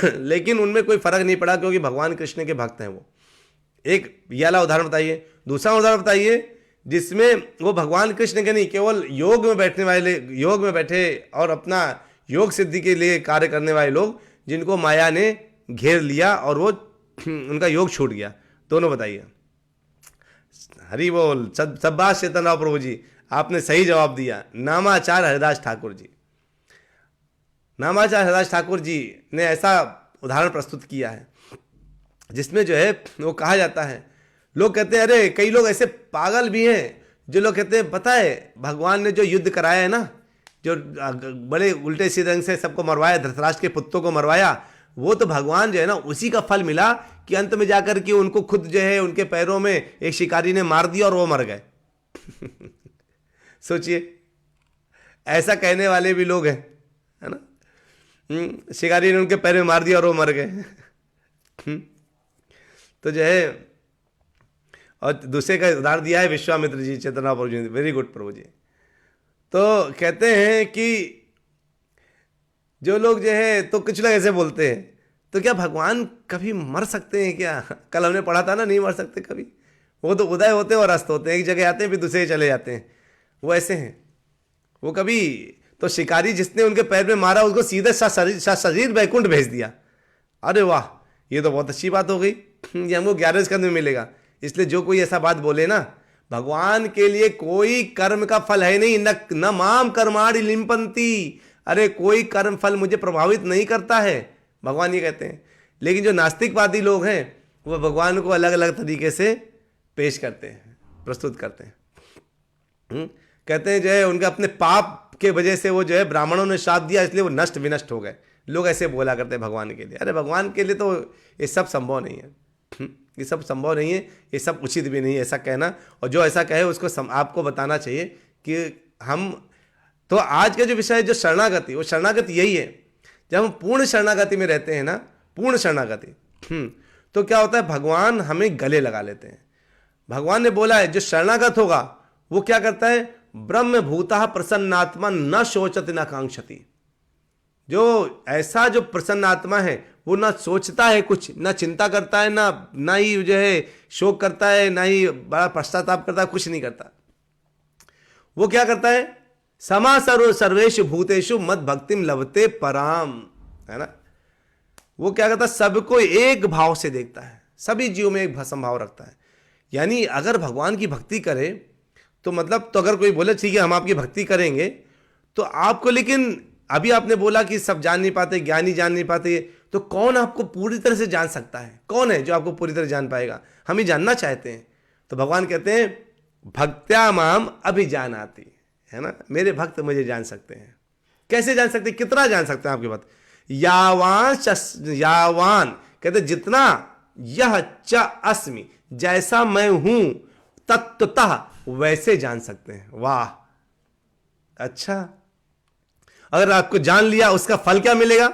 लेकिन उनमें कोई फर्क नहीं पड़ा क्योंकि भगवान कृष्ण के भक्त हैं वो। एक ये वाला उदाहरण बताइए। दूसरा उदाहरण बताइए जिसमें वो भगवान कृष्ण के नहीं, केवल योग में बैठने वाले, योग में बैठे और अपना योग सिद्धि के लिए कार्य करने वाले लोग, जिनको माया ने घेर लिया और वो उनका योग छूट गया। दोनों बताइए। हरि बोल, शाबाश चेतन राव प्रभु जी, आपने सही जवाब दिया। नामाचार्य हरिदास ठाकुर जी, नामाचार्य हरिदास ठाकुर जी ने ऐसा उदाहरण प्रस्तुत किया है जिसमें जो है वो कहा जाता है, लोग कहते हैं अरे कई लोग ऐसे पागल भी हैं जो लोग कहते हैं पता है भगवान ने जो युद्ध कराया है ना, जो बड़े उल्टे सीधे ढंग से सबको मरवाया, धृतराष्ट्र के पुत्रों को मरवाया, वो तो भगवान जो है ना उसी का फल मिला कि अंत में जाकर के उनको खुद जो है उनके पैरों में एक शिकारी ने मार दिया और वो मर गए सोचिए, ऐसा कहने वाले भी लोग हैं, है ना। शिकारी ने उनके पैर में मार दिया और वो मर गए तो जो है, और दूसरे का उदाहरण दिया है विश्वामित्र जी, चेतना प्रभु जी, वेरी गुड प्रभु जी। तो कहते हैं कि जो लोग जो है, तो कुछ लोग ऐसे बोलते हैं तो क्या भगवान कभी मर सकते हैं क्या? कल हमने पढ़ा था ना, नहीं मर सकते कभी, वो तो उदय होते हैं और अस्त होते हैं, एक जगह आते हैं फिर दूसरे चले जाते हैं, वो ऐसे हैं। वो कभी तो शिकारी जिसने उनके पैर में मारा उसको सीधे शरीर वैकुंठ भेज दिया। अरे वाह, ये तो बहुत अच्छी बात हो गई, ये हमको 11वें स्कंद में मिलेगा। इसलिए जो कोई ऐसा बात बोले ना, भगवान के लिए कोई कर्म का फल है नहीं, न माम कर्माणि लिम्पन्ति, अरे कोई कर्म फल मुझे प्रभावित नहीं करता है, भगवान ये कहते हैं। लेकिन जो नास्तिकवादी लोग हैं वो भगवान को अलग अलग तरीके से पेश करते हैं, प्रस्तुत करते हैं। कहते हैं जो है उनके अपने पाप के वजह से वो जो है ब्राह्मणों ने श्राप दिया इसलिए वो नष्ट विनष्ट हो गए। लोग ऐसे बोला करते हैं भगवान के लिए। अरे भगवान के लिए तो ये सब संभव नहीं है, ये सब संभव नहीं है, ये सब उचित भी नहीं है ऐसा कहना। और जो ऐसा कहे उसको आपको बताना चाहिए कि हम तो आज का जो विषय है जो शरणागति, वो शरणागति यही है। जब हम पूर्ण शरणागति में रहते हैं ना, पूर्ण शरणागति, तो क्या होता है, भगवान हमें गले लगा लेते हैं। भगवान ने बोला है जो शरणागत होगा वो क्या करता है, ब्रह्म भूता प्रसन्नात्मा न शोचति न कांक्षति। जो ऐसा जो प्रसन्न आत्मा है वो ना सोचता है कुछ, ना चिंता करता है, ना ही जो है शोक करता है, ना ही बड़ा पश्चाताप करता है, कुछ नहीं करता। वो क्या करता है, समा सर्वेषु भूतेषु मद भक्तिम लभते पराम, है ना। वो क्या करता है, सबको एक भाव से देखता है, सभी जीवों में एक समभाव रखता है। यानी अगर भगवान की भक्ति करे तो मतलब, तो अगर कोई बोले ठीक है हम आपकी भक्ति करेंगे तो आपको, लेकिन अभी आपने बोला कि सब जान नहीं पाते, ज्ञानी जान नहीं पाते, तो कौन आपको पूरी तरह से जान सकता है, कौन है जो आपको पूरी तरह जान पाएगा, हम ही जानना चाहते हैं। तो भगवान कहते हैं भक्त्या माम अभिजानाति, है ना, मेरे भक्त मुझे जान सकते हैं। कैसे जान सकते हैं, कितना जान सकते हैं आपके भक्त, यावान कहते जितना, यह च अस्मि जैसा मैं हूं तत्वतः वैसे जान सकते हैं। वाह, अच्छा, अगर आपको जान लिया उसका फल क्या मिलेगा,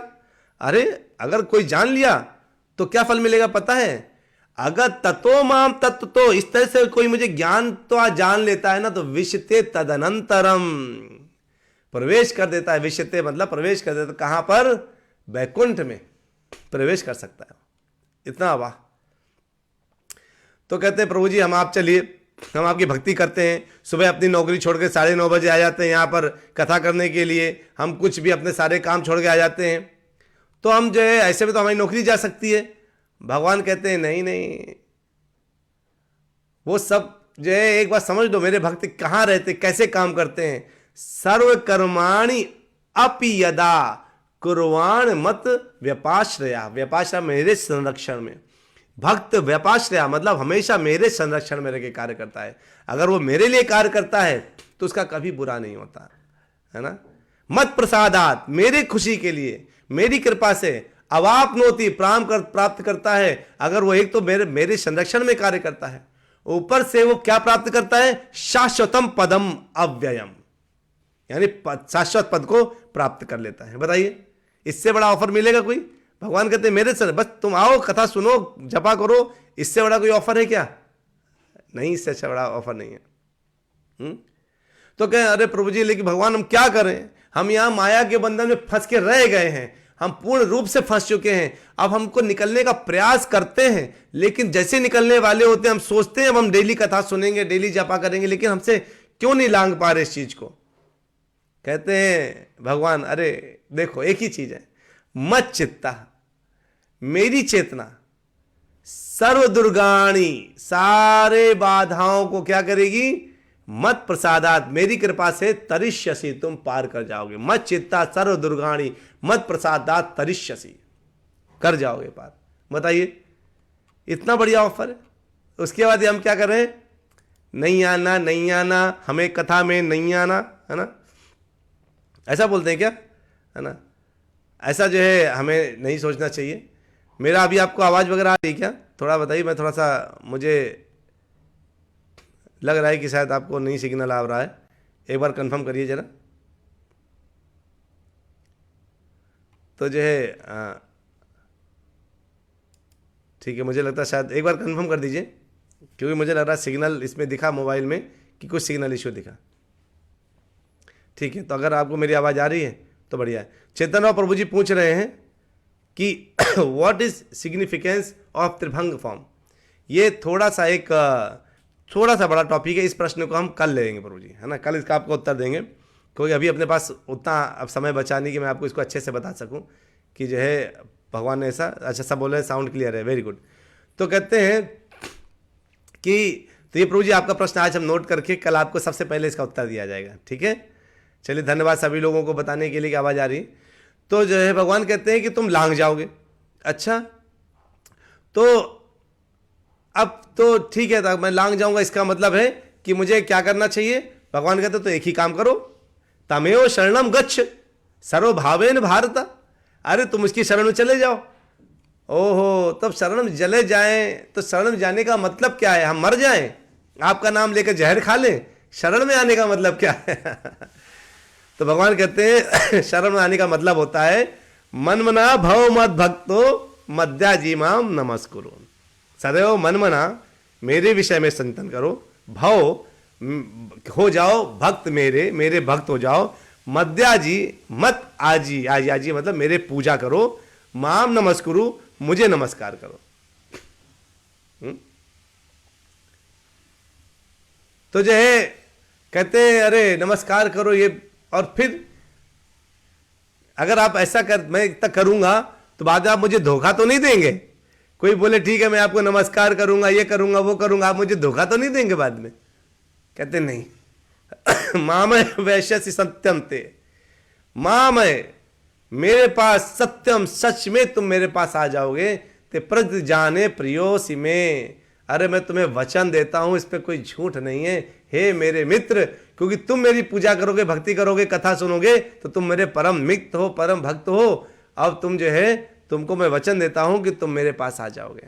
अरे अगर कोई जान लिया तो क्या फल मिलेगा पता है, अगर ततो माम तत्व, तो इस तरह से कोई मुझे ज्ञान तो आज जान लेता है ना, तो विशते तदनंतरम, प्रवेश कर देता है। विशते मतलब प्रवेश कर देता, कहां पर, वैकुंठ में प्रवेश कर सकता है, इतना वाह। तो कहते हैं प्रभु जी हम आप चलिए, हम आपकी भक्ति करते हैं, सुबह अपनी नौकरी छोड़ के 9:30 बजे आ जाते हैं यहाँ पर कथा करने के लिए, हम कुछ भी अपने सारे काम छोड़ के आ जाते हैं, तो हम जो है ऐसे में तो हमारी नौकरी जा सकती है। भगवान कहते हैं नहीं नहीं, वो सब जो है एक बार समझ दो, मेरे भक्त कहाँ रहते, कैसे काम करते हैं। सर्व कर्माणि अपि यदा कुर्वाण मत व्यपाश्रया, व्यपाश्रय मेरे संरक्षण में, भक्त व्यपाश्रया मतलब हमेशा मेरे संरक्षण में रह के कार्य करता है। अगर वो मेरे लिए कार्य करता है तो उसका कभी बुरा नहीं होता, है ना। मत प्रसादात, मेरे खुशी के लिए, मेरी कृपा से, अवाप्नोति प्राप्त करता है। अगर वो एक तो मेरे संरक्षण में कार्य करता है, ऊपर से वो क्या प्राप्त करता है, शाश्वतम पदम अव्ययम, यानी शाश्वत पद को प्राप्त कर लेता है। बताइए इससे बड़ा ऑफर मिलेगा कोई। भगवान कहते हैं मेरे से बस तुम आओ, कथा सुनो, जपा करो, इससे बड़ा कोई ऑफर है क्या, नहीं, इससे अच्छा बड़ा ऑफर नहीं है। तो कहें अरे प्रभु जी लेकिन भगवान हम क्या करें, हम यहां माया के बंधन में फंस के रह गए हैं, हम पूर्ण रूप से फंस चुके हैं, अब हमको निकलने का प्रयास करते हैं, लेकिन जैसे निकलने वाले होते हैं हम सोचते हैं अब हम डेली कथा सुनेंगे, डेली जपा करेंगे, लेकिन हमसे क्यों नहीं लांग पा रहे इस चीज को। कहते हैं भगवान अरे देखो एक ही चीज है, मत चित्ता, मेरी चेतना, सर्व दुर्गाणी, सारे बाधाओं को क्या करेगी, मत प्रसादात, मेरी कृपा से तरिष्यसि, तुम पार कर जाओगे। मत चित्ता सर्व दुर्गाणी मत प्रसादात तरिष्यसि, कर जाओगे पार। बताइए इतना बढ़िया ऑफर है। उसके बाद हम क्या कर रहे हैं, नहीं आना नहीं आना, हमें कथा में नहीं आना, है ना, ऐसा बोलते हैं क्या, है ना। ऐसा जो है हमें नहीं सोचना चाहिए। मेरा अभी आपको आवाज़ वगैरह आ रही क्या, थोड़ा बताइए, मैं थोड़ा सा, मुझे लग रहा है कि शायद आपको नहीं सिग्नल आ रहा है, एक बार कंफर्म करिए जरा। तो जो है ठीक है, मुझे लगता है शायद एक बार कंफर्म कर दीजिए, क्योंकि मुझे लग रहा है सिग्नल इसमें दिखा मोबाइल में कि कुछ सिग्नल इशू दिखा। ठीक है, तो अगर आपको मेरी आवाज़ आ रही है तो बढ़िया है। चेतन राव प्रभु जी पूछ रहे हैं कि what is significance of Tribhanga form. ये थोड़ा सा बड़ा टॉपिक है, इस प्रश्न को हम कल लेंगे प्रभु जी, है ना, कल इसका आपको उत्तर देंगे, क्योंकि अभी अपने पास उतना अब समय बचा नहीं कि मैं आपको इसको अच्छे से बता सकूं कि जो है भगवान ने ऐसा। अच्छा सब बोल रहे हैं साउंड क्लियर है, वेरी गुड। तो कहते हैं कि तो ये प्रभु जी आपका प्रश्न आज हम नोट करके कल आपको सबसे पहले इसका उत्तर दिया जाएगा, ठीक है। चलिए, धन्यवाद सभी लोगों को बताने के लिए कि आवाज़ आ रही। तो जो है भगवान कहते हैं कि तुम लांग जाओगे। अच्छा, तो अब तो ठीक है, मैं लांग जाऊंगा, इसका मतलब है कि मुझे क्या करना चाहिए। भगवान कहते तो एक ही काम करो, तमेव शरणम गच्छ सर्वभावेन भारत। अरे तुम उसकी शरण में चले जाओ। ओहो, तब शरण में चले जाएं तो शरण में जाने का मतलब क्या है? हम मर जाएं, आपका नाम लेकर जहर खा लें? शरण में आने का मतलब क्या है? तो भगवान कहते हैं शरण में आने का मतलब होता है मनमना भव मद भक्तो मद्याजीमाम नमस्कुरु। सदैव मनमना मेरे विषय में चिंतन करो, भव हो जाओ भक्त मेरे, मेरे भक्त हो जाओ, मद्याजी मत आजी, आजी आजी मतलब मेरे पूजा करो, माम नमस्कुरु मुझे नमस्कार करो। तो जो है कहते हैं अरे नमस्कार करो ये, और फिर अगर आप ऐसा कर मैं इतना करूंगा तो बाद में आप मुझे धोखा तो नहीं देंगे? कोई बोले ठीक है मैं आपको नमस्कार करूंगा, ये करूंगा वो करूंगा, आप मुझे धोखा तो नहीं देंगे बाद में? कहते नहीं। मामय वैश्यसि सत्यम ते, मामय मेरे पास सत्यम, सच में तुम मेरे पास आ जाओगे, ते प्रज जाने प्रियोसी में। अरे मैं तुम्हें वचन देता हूं, इस पे कोई झूठ नहीं है हे मेरे मित्र, क्योंकि तुम मेरी पूजा करोगे, भक्ति करोगे, कथा सुनोगे तो तुम मेरे परम मित्र हो, परम भक्त हो। अब तुम जो है, तुमको मैं वचन देता हूं कि तुम मेरे पास आ जाओगे।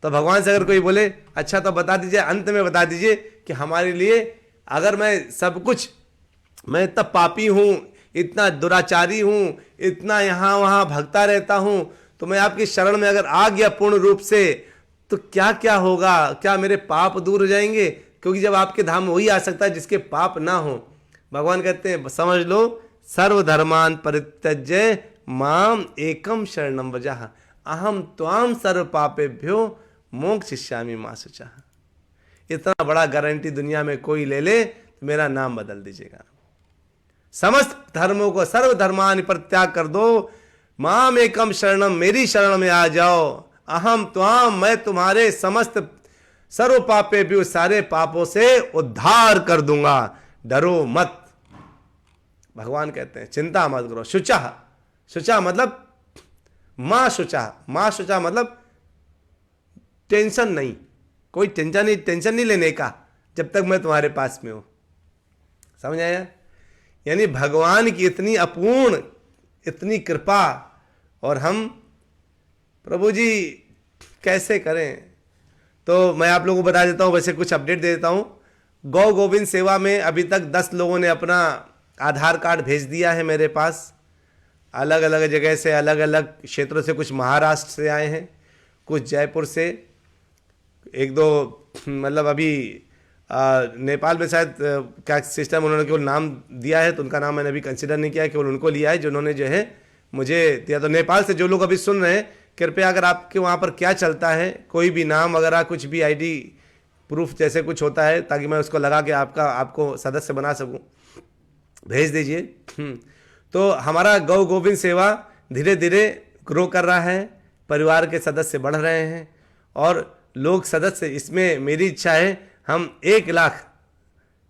तो भगवान से अगर कोई बोले अच्छा तो बता दीजिए, अंत में बता दीजिए कि हमारे लिए अगर मैं सब कुछ, मैं इतना पापी हूं, इतना दुराचारी हूं, इतना यहां वहां भगता रहता हूं, तो मैं आपकी शरण में अगर आ गया पूर्ण रूप से तो क्या क्या होगा? क्या मेरे पाप दूर हो जाएंगे? क्योंकि जब आपके धाम में वही आ सकता है जिसके पाप ना हो। भगवान कहते हैं समझ लो, सर्वधर्मान परित्यज्य माम एकम शरणम व्रजः अहम त्वाम सर्व पापेभ्यो मोक्षयिष्यामि मा शुचः। इतना बड़ा गारंटी दुनिया में कोई ले ले तो मेरा नाम बदल दीजिएगा। समस्त धर्मों को, सर्व धर्मान परित्याग कर दो, माम एकम शरणम, मेरी शरण में आ जाओ, अहम त्वाम, मैं तुम्हारे समस्त सर्व पापे भी, सारे पापों से उद्धार कर दूंगा, डरो मत। भगवान कहते हैं चिंता मत करो। शुचा, शुचा मतलब मां शुचा, मां शुचा मतलब टेंशन नहीं, कोई टेंशन नहीं लेने का जब तक मैं तुम्हारे पास में हूं। समझ आया? यानी भगवान की इतनी अपूर्ण, इतनी कृपा, और हम प्रभु जी कैसे करें? तो मैं आप लोगों को बता देता हूं, वैसे कुछ अपडेट दे देता हूं। गौ गोविंद सेवा में अभी तक 10 लोगों ने अपना आधार कार्ड भेज दिया है मेरे पास, अलग अलग जगह से, अलग अलग क्षेत्रों से। कुछ महाराष्ट्र से आए हैं, कुछ जयपुर से, एक दो मतलब अभी नेपाल में शायद क्या सिस्टम उन्होंने केवल नाम दिया है, तो उनका नाम मैंने अभी कंसिडर नहीं किया है, केवल उनको लिया है जिन्होंने जो है मुझे दिया। तो नेपाल से जो लोग अभी सुन रहे हैं, कृपया अगर आपके वहाँ पर क्या चलता है, कोई भी नाम वगैरह कुछ भी आईडी प्रूफ जैसे कुछ होता है, ताकि मैं उसको लगा के आपको सदस्य बना सकूं, भेज दीजिए। तो हमारा गौ गोविंद सेवा धीरे धीरे ग्रो कर रहा है, परिवार के सदस्य बढ़ रहे हैं और लोग सदस्य, इसमें मेरी इच्छा है हम 1 लाख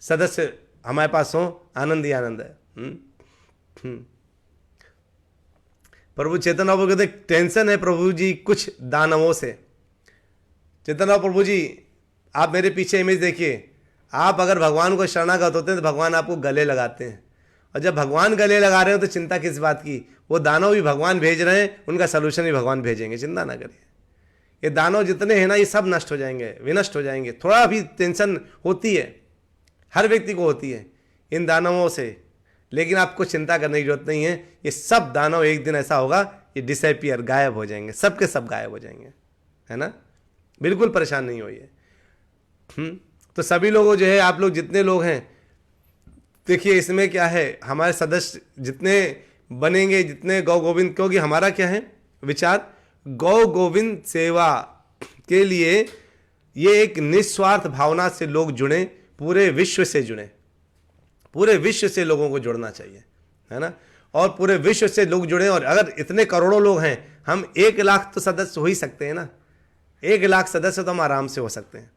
सदस्य हमारे पास हों, आनंद ही आनंद है। प्रभु चेतन बाबू कहते टेंशन है प्रभु जी कुछ दानवों से। चेतन बाबू प्रभु जी आप मेरे पीछे इमेज देखिए, आप अगर भगवान को शरणागत होते हैं तो भगवान आपको गले लगाते हैं, और जब भगवान गले लगा रहे हो तो चिंता किस बात की? वो दानव भी भगवान भेज रहे हैं, उनका सलूशन भी भगवान भेजेंगे, चिंता ना करिए। ये दानव जितने हैं ना, ये सब नष्ट हो जाएंगे, विनष्ट हो जाएंगे। थोड़ा भी टेंशन होती है, हर व्यक्ति को होती है इन दानवों से, लेकिन आपको चिंता करने की जरूरत नहीं है। ये सब दानव एक दिन ऐसा होगा, ये डिसअपियर, गायब हो जाएंगे, सब के सब गायब हो जाएंगे, है ना? बिल्कुल परेशान नहीं होइए। तो सभी लोगों जो है, आप लोग जितने लोग हैं, देखिए इसमें क्या है, हमारे सदस्य जितने बनेंगे, जितने गौ गोविंद, क्योंकि हमारा क्या है विचार, गौ गोविंद सेवा के लिए ये एक निस्वार्थ भावना से लोग जुड़े, पूरे विश्व से जुड़े, पूरे विश्व से लोगों को जुड़ना चाहिए, है ना? और पूरे विश्व से लोग जुड़े, और अगर इतने करोड़ों लोग हैं, हम 1 लाख तो सदस्य हो ही सकते हैं ना, 1 लाख सदस्य तो हम आराम से हो सकते हैं।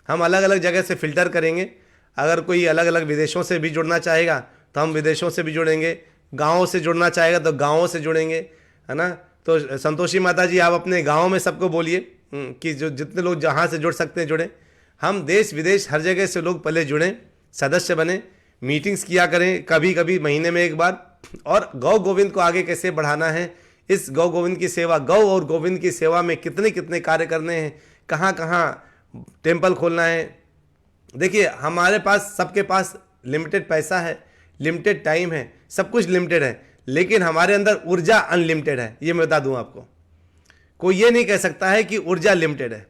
हम अलग अलग जगह से फिल्टर करेंगे। अगर कोई अलग अलग विदेशों से भी जुड़ना चाहेगा तो हम विदेशों से भी जुड़ेंगे, गाँवों से जुड़ना चाहेगा तो गाँवों से जुड़ेंगे, है ना। तो संतोषी माता जी, आप अपने गाँव में सबको बोलिए कि जो जितने लोग जहाँ से जुड़ सकते हैं जुड़ें। हम देश विदेश हर जगह से लोग पहले जुड़ें, सदस्य बने, मीटिंग्स किया करें कभी कभी महीने में 1 बार। और गौ गोविंद को आगे कैसे बढ़ाना है, इस गौ गोविंद की सेवा, गौ और गोविंद की सेवा में कितने कितने कार्य करने हैं, कहाँ कहाँ टेम्पल खोलना है। देखिए, हमारे पास, सबके पास लिमिटेड पैसा है, लिमिटेड टाइम है, सब कुछ लिमिटेड है, लेकिन हमारे अंदर ऊर्जा अनलिमिटेड है। ये मैं बता दूं आपको, कोई ये नहीं कह सकता है कि ऊर्जा लिमिटेड है।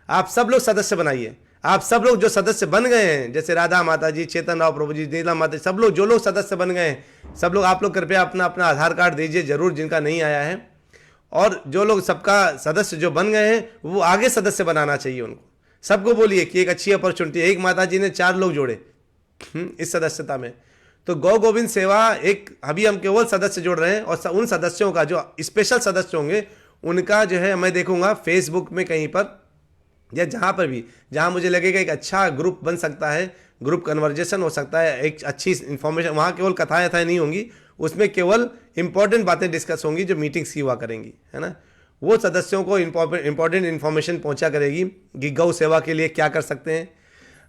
आप सब लोग सदस्य बनाइए। आप सब लोग जो सदस्य बन गए हैं, जैसे राधा माता जी, चेतन राव प्रभु जी, नीला माता जी, सब लोग जो लोग सदस्य बन गए हैं, सब लोग, आप लोग कृपया अपना अपना आधार कार्ड दीजिए जरूर, जिनका नहीं आया है। और जो लोग, सबका सदस्य जो बन गए हैं, वो आगे सदस्य बनाना चाहिए उनको। सबको बोलिए कि एक अच्छी अपॉर्चुनिटी। एक माता जी ने 4 लोग जोड़े इस सदस्यता में। तो गौ गोविंद सेवा एक, अभी हम केवल सदस्य जोड़ रहे हैं, और उन सदस्यों का जो स्पेशल सदस्य होंगे उनका जो है मैं देखूंगा फेसबुक में कहीं पर या जहाँ पर भी, जहाँ मुझे लगेगा एक अच्छा ग्रुप बन सकता है, ग्रुप कन्वर्जेशन हो सकता है, एक अच्छी इन्फॉर्मेशन, वहाँ केवल कथाएं यथाएं नहीं होंगी, उसमें केवल इंपॉर्टेंट बातें डिस्कस होंगी जो मीटिंग्स की हुआ करेंगी, है ना। वो सदस्यों को इंपॉर्टेंट इन्फॉर्मेशन पहुँचा करेगी कि गौ सेवा के लिए क्या कर सकते हैं।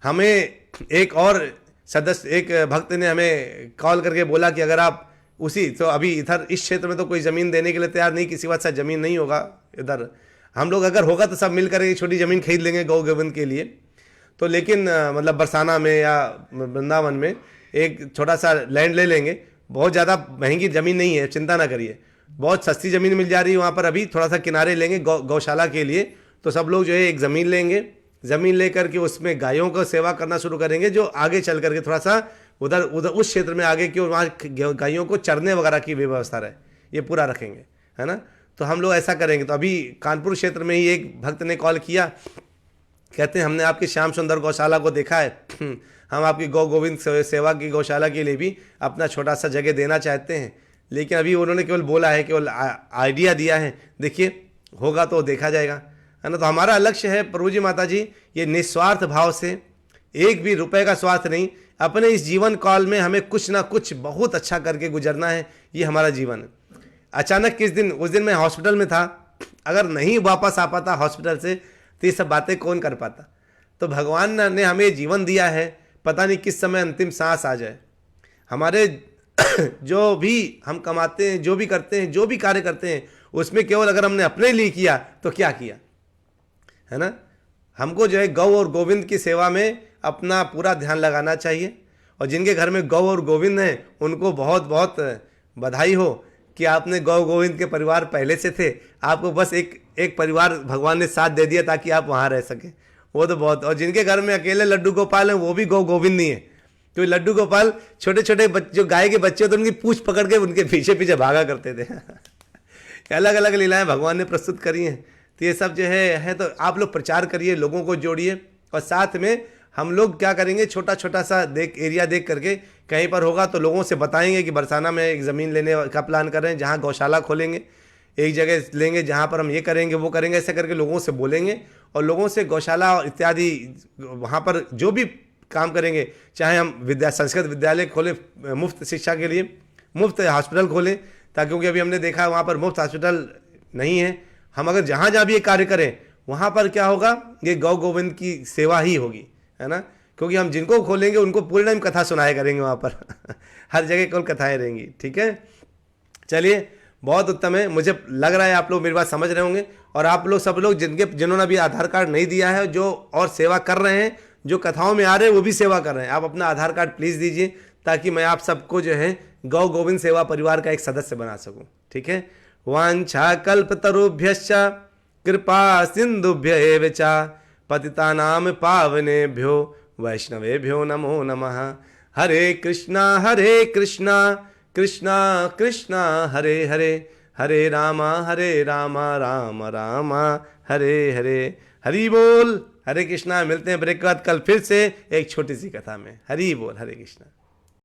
हमें एक और सदस्य, एक भक्त ने हमें कॉल करके बोला कि अगर आप उसी, तो अभी इधर इस क्षेत्र में तो कोई ज़मीन देने के लिए तैयार नहीं, किसी बात से ज़मीन नहीं होगा इधर। हम लोग अगर होगा तो सब मिलकर एक छोटी ज़मीन खरीद लेंगे गौ गोविंद के लिए। तो लेकिन मतलब बरसाना में या वृंदावन में एक छोटा सा लैंड ले लेंगे, बहुत ज़्यादा महंगी ज़मीन नहीं है, चिंता ना करिए, बहुत सस्ती ज़मीन मिल जा रही है वहाँ पर। अभी थोड़ा सा किनारे लेंगे गौशाला के लिए, तो सब लोग जो है एक ज़मीन लेंगे, ज़मीन लेकर के उसमें गायों का सेवा करना शुरू करेंगे, जो आगे चल करके थोड़ा सा उधर उस क्षेत्र में आगे की, वहाँ गायों को चरने वगैरह की व्यवस्था रहे, ये पूरा रखेंगे, है ना। तो हम लोग ऐसा करेंगे। तो अभी कानपुर क्षेत्र में ही एक भक्त ने कॉल किया, कहते हैं हमने आपकी श्याम सुंदर गौशाला को देखा है, हम आपकी गौ गोविंद सेवा की गौशाला के लिए भी अपना छोटा सा जगह देना चाहते हैं। लेकिन अभी उन्होंने केवल बोला है, केवल आइडिया दिया है, देखिए होगा तो देखा जाएगा, है ना। तो हमारा लक्ष्य है प्रभु जी, माता जी, ये निस्वार्थ भाव से, एक भी रुपए का स्वार्थ नहीं, अपने इस जीवन काल में हमें कुछ ना कुछ बहुत अच्छा करके गुजरना है, ये हमारा जीवन है। अचानक किस दिन, उस दिन मैं हॉस्पिटल में था, अगर नहीं वापस आ पाता हॉस्पिटल से तो ये सब बातें कौन कर पाता। तो भगवान ने हमें जीवन दिया है, पता नहीं किस समय अंतिम सांस आ जाए। हमारे जो भी हम कमाते हैं, जो भी करते हैं, जो भी कार्य करते हैं, उसमें केवल अगर हमने अपने लिए किया तो क्या किया, है ना। हमको जो है गौ और गोविंद की सेवा में अपना पूरा ध्यान लगाना चाहिए। और जिनके घर में गौ और गोविंद हैं उनको बहुत बहुत बधाई हो कि आपने गौ गोविंद के परिवार पहले से थे, आपको बस एक परिवार भगवान ने साथ दे दिया ताकि आप वहाँ रह सकें, वो तो बहुत। और जिनके घर में अकेले लड्डू गोपाल हैं वो भी गौ गोविंद नहीं है, क्योंकि लड्डू गोपाल छोटे छोटे जो गाय के बच्चे होते उनकी पूंछ पकड़ के उनके पीछे पीछे भागा करते थे। अलग अलग लीलाएं भगवान ने प्रस्तुत करी हैं। तो ये सब जो है तो आप लोग प्रचार करिए, लोगों को जोड़िए, और साथ में हम लोग क्या करेंगे, छोटा छोटा सा एरिया देख करके कहीं पर होगा तो लोगों से बताएंगे कि बरसाना में एक ज़मीन लेने का प्लान कर रहे हैं, जहाँ गौशाला खोलेंगे, एक जगह लेंगे जहाँ पर हम ये करेंगे वो करेंगे, ऐसे करके लोगों से बोलेंगे। और लोगों से गौशाला इत्यादि वहाँ पर जो भी काम करेंगे, चाहे हम संस्कृत विद्यालय खोलें मुफ्त शिक्षा के लिए, मुफ्त हॉस्पिटल खोलें, ताकि क्योंकि अभी हमने देखा वहाँ पर मुफ्त हॉस्पिटल नहीं है। हम अगर जहाँ जहाँ भी ये कार्य करें वहाँ पर क्या होगा, ये गौ गोविंद की सेवा ही होगी, है ना। क्योंकि हम जिनको खोलेंगे उनको पूरे टाइम कथा सुनाया करेंगे वहाँ पर हर जगह केवल कथाएं रहेंगी, ठीक है। चलिए, बहुत उत्तम है। मुझे लग रहा है आप लोग मेरी बात समझ रहे होंगे। और आप लोग सब लोग जिन्होंने अभी आधार कार्ड नहीं दिया है, जो और सेवा कर रहे हैं, जो कथाओं में आ रहे हैं वो भी सेवा कर रहे हैं, आप अपना आधार कार्ड प्लीज़ दीजिए, ताकि मैं आप सबको जो है गौ गोविंद सेवा परिवार का एक सदस्य बना सकूँ, ठीक है। वांछा कल्पतरुभ्यश्च कृपा सिंधुभ्य एव च पतितानां पावनेभ्यो वैष्णवेभ्यो नमो नमः। हरे कृष्णा कृष्णा कृष्णा हरे हरे, हरे राम राम राम हरे हरे। हरि बोल, हरे कृष्णा। मिलते हैं ब्रेक के बाद कल फिर से एक छोटी सी कथा में। हरि बोल, हरे कृष्णा।